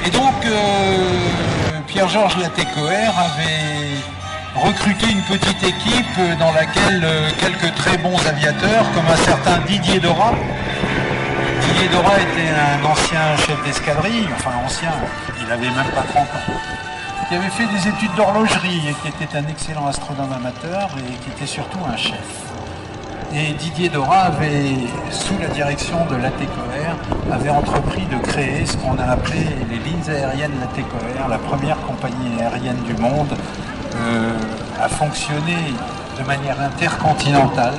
Et donc, Pierre-Georges Latécoère avait recruté une petite équipe dans laquelle quelques très bons aviateurs, comme un certain Didier Dora. Didier Dora était un ancien chef d'escadrille, enfin ancien, il avait même pas 30 ans, qui avait fait des études d'horlogerie et qui était un excellent astronome amateur et qui était surtout un chef. Et Didier Dora avait, sous la direction de Latécoère, avait entrepris de créer ce qu'on a appelé les lignes aériennes Latécoère, la première compagnie aérienne du monde à fonctionner de manière intercontinentale,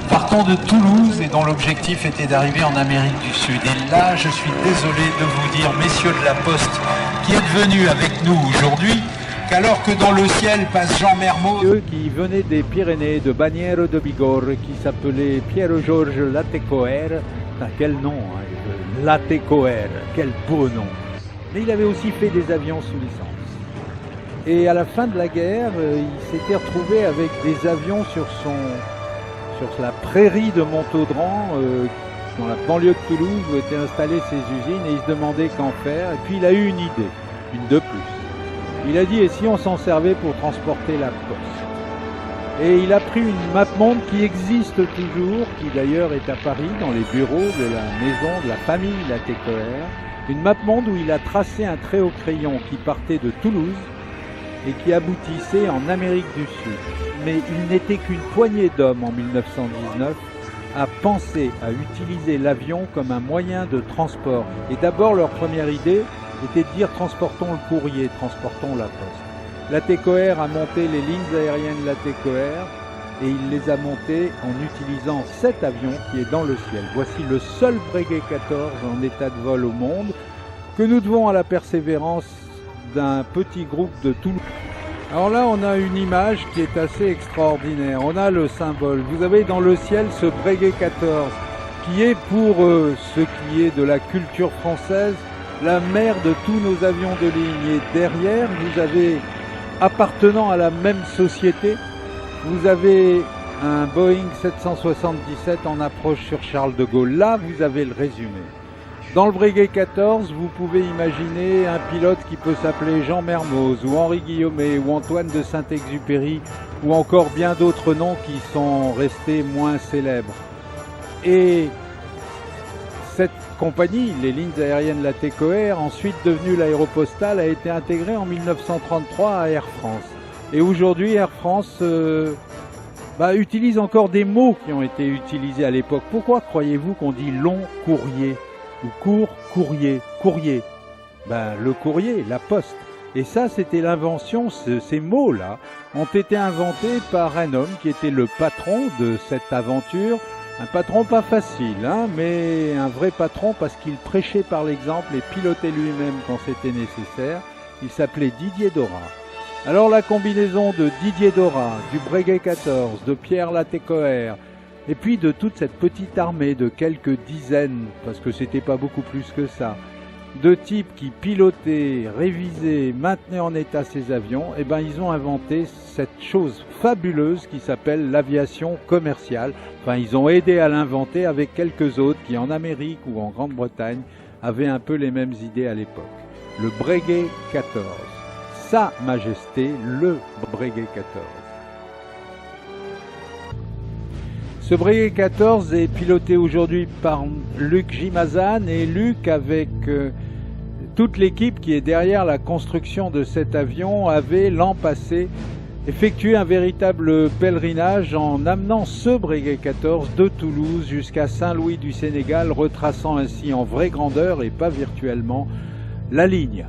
partant de Toulouse et dont l'objectif était d'arriver en Amérique du Sud. Et là, je suis désolé de vous dire, messieurs de la Poste, qui êtes venus avec nous aujourd'hui, qu'alors que dans le ciel passe Jean Mermoz, eux qui venaient des Pyrénées, de Bagnères de Bigorre, qui s'appelait Pierre-Georges Latécoère, quel nom, hein, Latécoère, quel beau nom. Mais il avait aussi fait des avions sous licence. Et à la fin de la guerre, il s'était retrouvé avec des avions sur la prairie de Montaudran, dans la banlieue de Toulouse, où étaient installées ses usines, et il se demandait qu'en faire. Et puis il a eu une idée, une de plus. Il a dit, et si on s'en servait pour transporter la poste? Et il a pris une mappemonde qui existe toujours, qui d'ailleurs est à Paris, dans les bureaux de la maison de la famille Latécoère. Une mappemonde où il a tracé un trait au crayon qui partait de Toulouse et qui aboutissait en Amérique du Sud. Mais il n'était qu'une poignée d'hommes en 1919 à penser à utiliser l'avion comme un moyen de transport. Et d'abord, leur première idée était de dire transportons le courrier, transportons la poste. Latécoère a monté les lignes aériennes Latécoère et il les a montées en utilisant cet avion qui est dans le ciel. Voici le seul Breguet 14 en état de vol au monde que nous devons à la persévérance d'un petit groupe de Toulouse. Alors là, on a une image qui est assez extraordinaire. On a le symbole. Vous avez dans le ciel ce Breguet 14 qui est pour ce qui est de la culture française la mère de tous nos avions de ligne. Et derrière, vous avez, appartenant à la même société, vous avez un Boeing 777 en approche sur Charles de Gaulle. Là, vous avez le résumé. Dans le Breguet 14, vous pouvez imaginer un pilote qui peut s'appeler Jean Mermoz, ou Henri Guillaumet, ou Antoine de Saint-Exupéry, ou encore bien d'autres noms qui sont restés moins célèbres. Et cette compagnie, les lignes aériennes Latécoère, ensuite devenue l'Aéropostale, a été intégrée en 1933 à Air France. Et aujourd'hui, Air France utilise encore des mots qui ont été utilisés à l'époque. Pourquoi croyez-vous qu'on dit long courrier ou court courrier? Courrier, le courrier, la poste. Et ça, c'était l'invention, ces mots-là ont été inventés par un homme qui était le patron de cette aventure. Un patron pas facile, hein, mais un vrai patron parce qu'il prêchait par l'exemple et pilotait lui-même quand c'était nécessaire. Il s'appelait Didier Dora. Alors la combinaison de Didier Dora, du Breguet 14, de Pierre Latécoère, et puis de toute cette petite armée de quelques dizaines, parce que c'était pas beaucoup plus que ça, de types qui pilotaient, révisaient, maintenaient en état ces avions, ils ont inventé cette chose fabuleuse qui s'appelle l'aviation commerciale. Enfin, ils ont aidé à l'inventer avec quelques autres qui, en Amérique ou en Grande-Bretagne, avaient un peu les mêmes idées à l'époque. Le Breguet 14. Sa Majesté, le Breguet 14. Ce Breguet 14 est piloté aujourd'hui par Luc Gimazan, et Luc, avec toute l'équipe qui est derrière la construction de cet avion, avait l'an passé effectué un véritable pèlerinage en amenant ce Breguet 14 de Toulouse jusqu'à Saint-Louis du Sénégal, retraçant ainsi en vraie grandeur et pas virtuellement la ligne.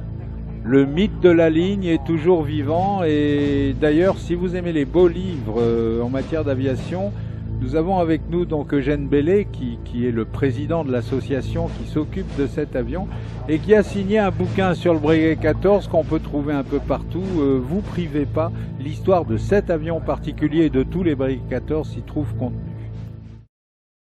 Le mythe de la ligne est toujours vivant, et d'ailleurs, si vous aimez les beaux livres en matière d'aviation, nous avons avec nous donc Eugène Bellet, qui est le président de l'association qui s'occupe de cet avion et qui a signé un bouquin sur le Breguet 14 qu'on peut trouver un peu partout. Vous privez pas, l'histoire de cet avion particulier et de tous les Breguet 14 s'y trouve contenue.